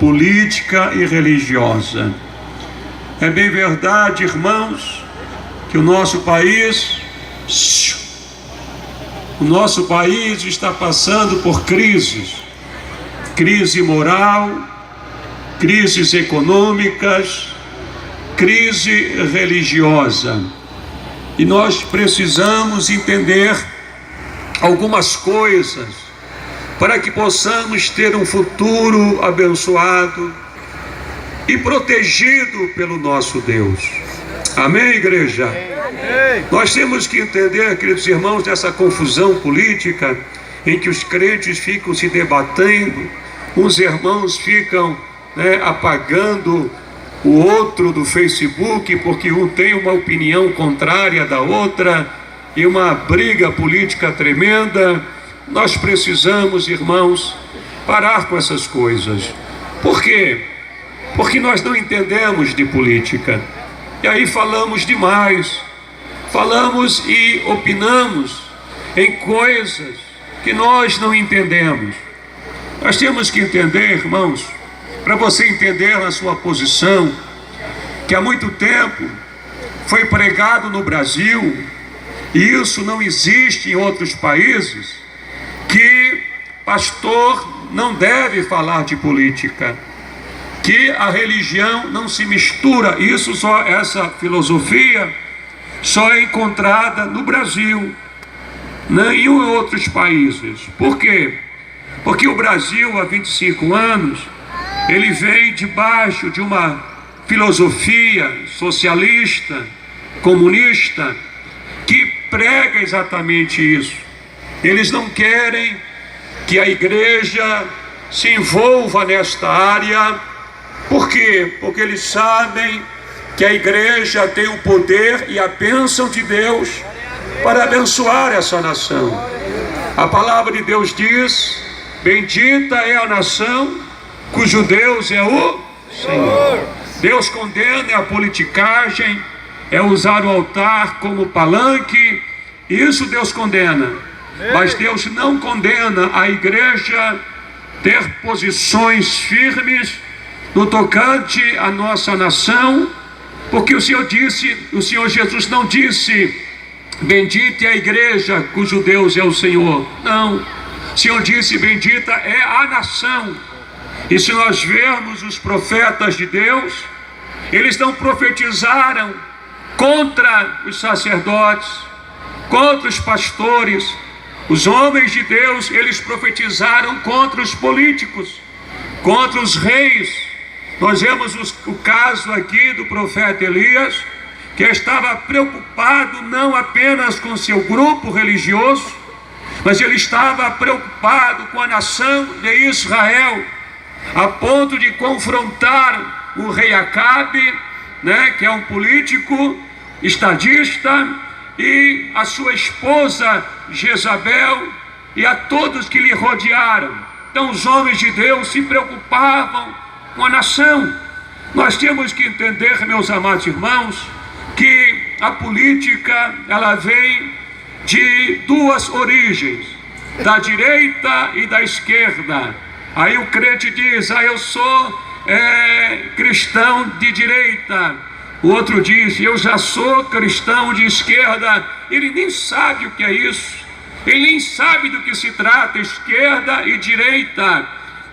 política e religiosa. É bem verdade, irmãos, que o nosso país está passando por crises. Crise moral, crises econômicas, crise religiosa. E nós precisamos entender algumas coisas para que possamos ter um futuro abençoado e protegido pelo nosso Deus. Amém, igreja? Amém. Nós temos que entender, queridos irmãos, dessa confusão política em que os crentes ficam se debatendo, uns irmãos ficam apagando o outro do Facebook porque um tem uma opinião contrária da outra e uma briga política tremenda. Nós precisamos, irmãos, parar com essas coisas. Por quê? Porque nós não entendemos de política. E aí falamos demais. Falamos e opinamos em coisas que nós não entendemos. Nós temos que entender, irmãos, para você entender a sua posição, que há muito tempo foi pregado no Brasil, e isso não existe em outros países, que pastor não deve falar de política, que a religião não se mistura. Essa filosofia só é encontrada no Brasil, não em outros países. Por quê? Porque o Brasil, há 25 anos, ele vem debaixo de uma filosofia socialista, comunista, que prega exatamente isso. Eles não querem que a igreja se envolva nesta área. Por quê? Porque eles sabem que a igreja tem o poder e a bênção de Deus para abençoar essa nação. A palavra de Deus diz: bendita é a nação cujo Deus é o Senhor. Deus condena a politicagem, é usar o altar como palanque. Isso Deus condena. Mas Deus não condena a igreja ter posições firmes no tocante à nossa nação, porque o Senhor Jesus não disse: bendita é a igreja cujo Deus é o Senhor. Não. O Senhor disse: bendita é a nação. E se nós vermos os profetas de Deus, eles não profetizaram contra os sacerdotes, contra os pastores. Os homens de Deus, eles profetizaram contra os políticos, contra os reis. Nós vemos o caso aqui do profeta Elias, que estava preocupado não apenas com seu grupo religioso, mas ele estava preocupado com a nação de Israel, a ponto de confrontar o rei Acabe, que é um político estadista, e a sua esposa Jezabel, e a todos que lhe rodearam. Então os homens de Deus se preocupavam com a nação. Nós temos que entender, meus amados irmãos, que a política, ela vem de duas origens, da direita e da esquerda. Aí o crente diz: eu sou cristão de direita. O outro diz: eu já sou cristão de esquerda. Ele nem sabe o que é isso. Ele nem sabe do que se trata esquerda e direita.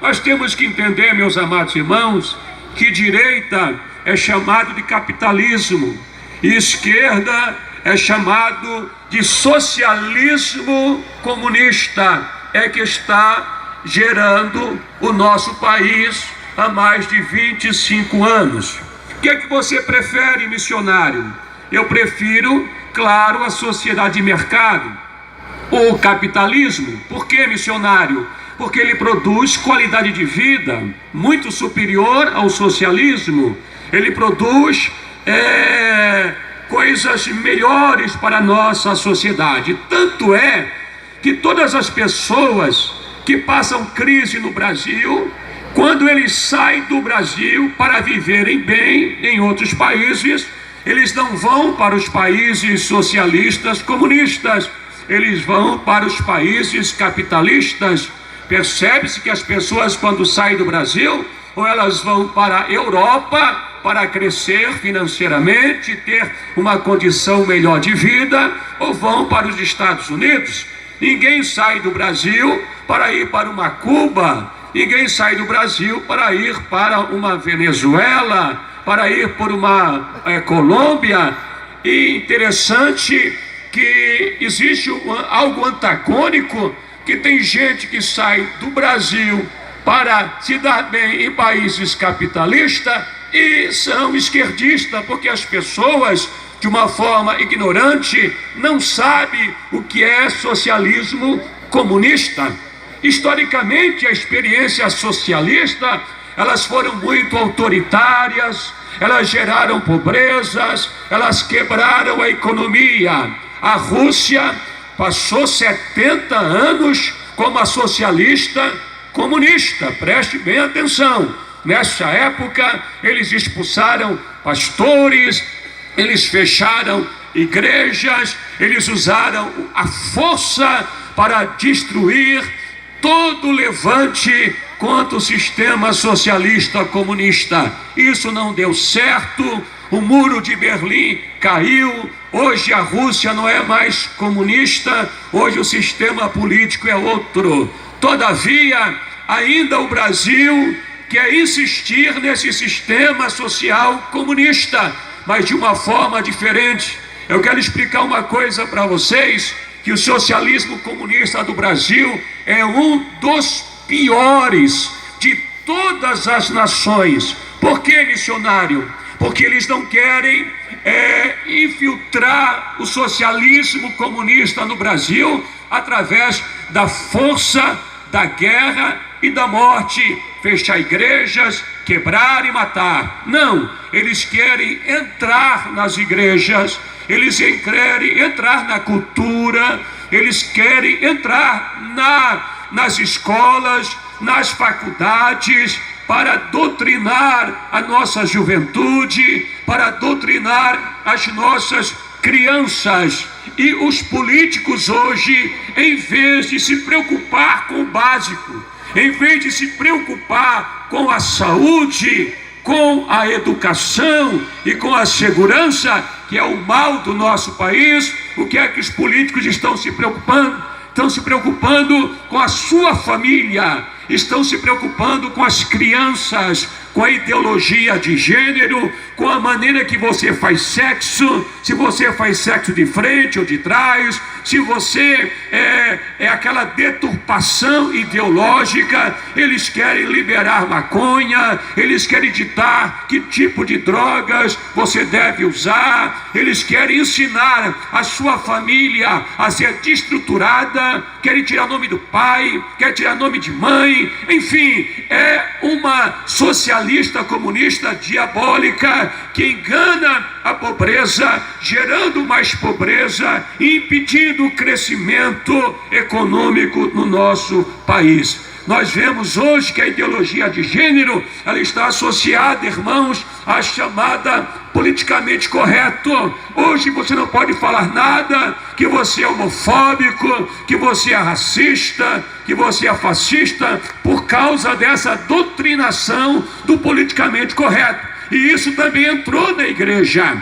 Nós temos que entender, meus amados irmãos, que direita é chamado de capitalismo e esquerda é chamado de socialismo comunista. É que está gerando o nosso país há mais de 25 anos. O que é que você prefere, missionário? Eu prefiro, claro, a sociedade de mercado, o capitalismo. Por que, missionário? Porque ele produz qualidade de vida muito superior ao socialismo. Ele produz coisas melhores para a nossa sociedade. Tanto é que todas as pessoas que passam crise no Brasil, quando eles saem do Brasil para viverem bem em outros países, eles não vão para os países socialistas comunistas, eles vão para os países capitalistas. Percebe-se que as pessoas, quando saem do Brasil, ou elas vão para a Europa para crescer financeiramente, ter uma condição melhor de vida, ou vão para os Estados Unidos. Ninguém sai do Brasil para ir para uma Cuba, ninguém sai do Brasil para ir para uma Venezuela, para ir por uma Colômbia. E interessante que existe algo antagônico, que tem gente que sai do Brasil para se dar bem em países capitalistas e são esquerdistas, porque as pessoas, de uma forma ignorante, não sabem o que é socialismo comunista. Historicamente, a experiência socialista, elas foram muito autoritárias, elas geraram pobrezas, elas quebraram a economia. A Rússia passou 70 anos como a socialista comunista, preste bem atenção. Nessa época, eles expulsaram pastores, eles fecharam igrejas, eles usaram a força para destruir todo o levante contra o sistema socialista comunista. Isso não deu certo, o muro de Berlim caiu, hoje a Rússia não é mais comunista, hoje o sistema político é outro. Todavia, ainda o Brasil quer insistir nesse sistema social comunista, mas de uma forma diferente. Eu quero explicar uma coisa para vocês, que o socialismo comunista do Brasil é um dos piores de todas as nações. Por que, missionário? Porque eles não querem infiltrar o socialismo comunista no Brasil através da força, da guerra e da morte, fechar igrejas, quebrar e matar. Não, eles querem entrar nas igrejas, eles querem entrar na cultura, eles querem entrar nas escolas, nas faculdades, para doutrinar a nossa juventude, para doutrinar as nossas crianças. E os políticos hoje, em vez de se preocupar com o básico, em vez de se preocupar com a saúde, com a educação e com a segurança, que é o mal do nosso país, o que é que os políticos estão se preocupando? Estão se preocupando com a sua família, estão se preocupando com as crianças, com a ideologia de gênero, com a maneira que você faz sexo, se você faz sexo de frente ou de trás, se você é aquela deturpação ideológica. Eles querem liberar maconha, eles querem ditar que tipo de drogas você deve usar, eles querem ensinar a sua família a ser destruturada, querem tirar nome do pai, querem tirar nome de mãe, enfim, é uma socialista comunista diabólica que engana a pobreza, gerando mais pobreza e impedindo o crescimento econômico no nosso país. Nós vemos hoje que a ideologia de gênero, ela está associada, irmãos, à chamada politicamente correto. Hoje você não pode falar nada que você é homofóbico, que você é racista, que você é fascista, por causa dessa doutrinação do politicamente correto. E isso também entrou na igreja.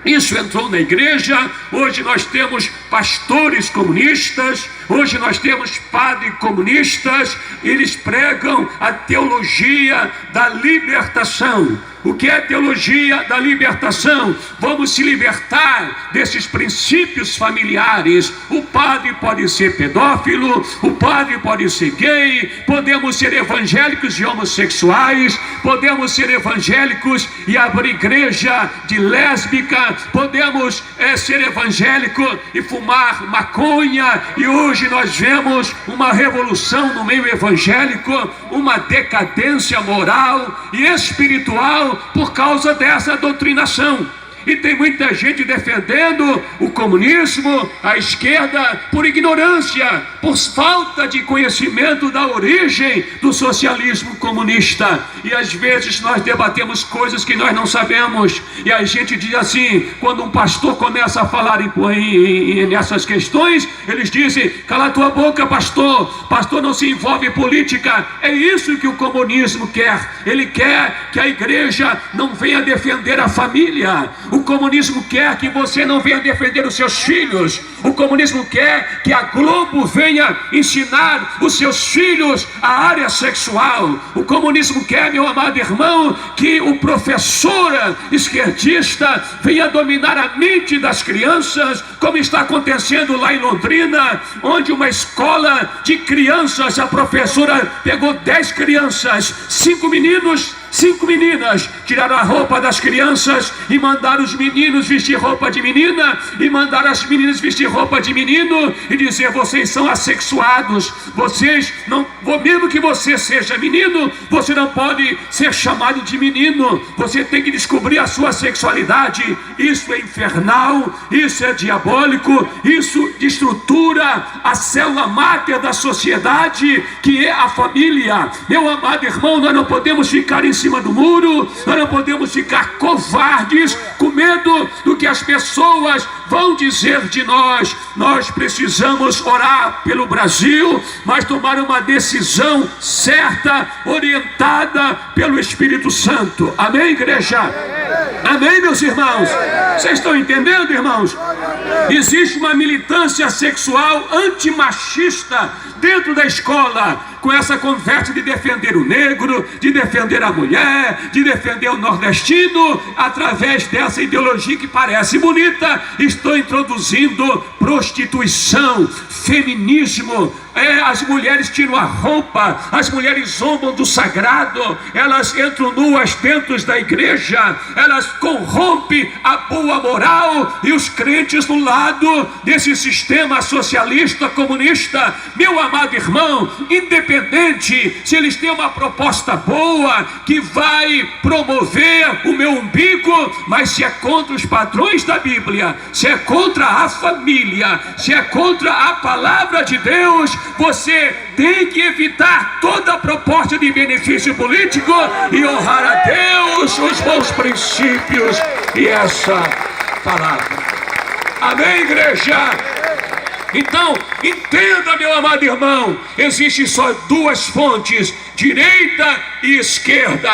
Isso entrou na igreja. Hoje nós temos pastores comunistas, hoje nós temos padres comunistas, eles pregam a teologia da libertação. O que é teologia da libertação? Vamos se libertar desses princípios familiares. O padre pode ser pedófilo, o padre pode ser gay, podemos ser evangélicos e homossexuais, podemos ser evangélicos e abrir igreja de lésbica, podemos ser evangélico e fumar maconha. E hoje nós vemos uma revolução no meio evangélico, uma decadência moral e espiritual por causa dessa doutrinação. E tem muita gente defendendo o comunismo, a esquerda, por ignorância, por falta de conhecimento da origem do socialismo comunista. E às vezes nós debatemos coisas que nós não sabemos. E a gente diz assim, quando um pastor começa a falar nessas questões, eles dizem: cala tua boca, pastor. Pastor não se envolve em política. É isso que o comunismo quer. Ele quer que a igreja não venha defender a família. O comunismo quer que você não venha defender os seus filhos. O comunismo quer que a Globo venha ensinar os seus filhos a área sexual. O comunismo quer, meu amado irmão, que o professor esquerdista venha dominar a mente das crianças, como está acontecendo lá em Londrina, onde uma escola de crianças, a professora pegou 10 crianças, 5 meninos, 5 meninas, tiraram a roupa das crianças e mandaram os meninos vestir roupa de menina, e mandaram as meninas vestir roupa de menino, e dizer: vocês são assexuados, vocês não, mesmo que você seja menino, você não pode ser chamado de menino, você tem que descobrir a sua sexualidade. Isso é infernal, isso é diabólico, isso destrutura a célula máter da sociedade, que é a família. Meu amado irmão, nós não podemos ficar em cima do muro, nós não podemos ficar covardes, com medo do que as pessoas vão dizer de nós. Nós precisamos orar pelo Brasil, mas tomar uma decisão certa, orientada pelo Espírito Santo. Amém, igreja? Amém, meus irmãos? Vocês estão entendendo, irmãos? Existe uma militância sexual antimachista dentro da escola, com essa conversa de defender o negro, de defender a mulher, de defender o nordestino. Através dessa ideologia que parece bonita, estou introduzindo prostituição, feminismo. As mulheres tiram a roupa, as mulheres zombam do sagrado, elas entram nuas dentro da igreja, elas corrompem a boa moral, e os crentes do lado desse sistema socialista comunista, meu amado irmão, independente se eles têm uma proposta boa que vai promover o meu umbigo, mas se é contra os padrões da Bíblia, se é contra a família, se é contra a palavra de Deus, você tem que evitar toda proposta de benefício político e honrar a Deus, os bons princípios e essa palavra. Amém, igreja? Então, entenda, meu amado irmão, existem só duas fontes, direita e esquerda.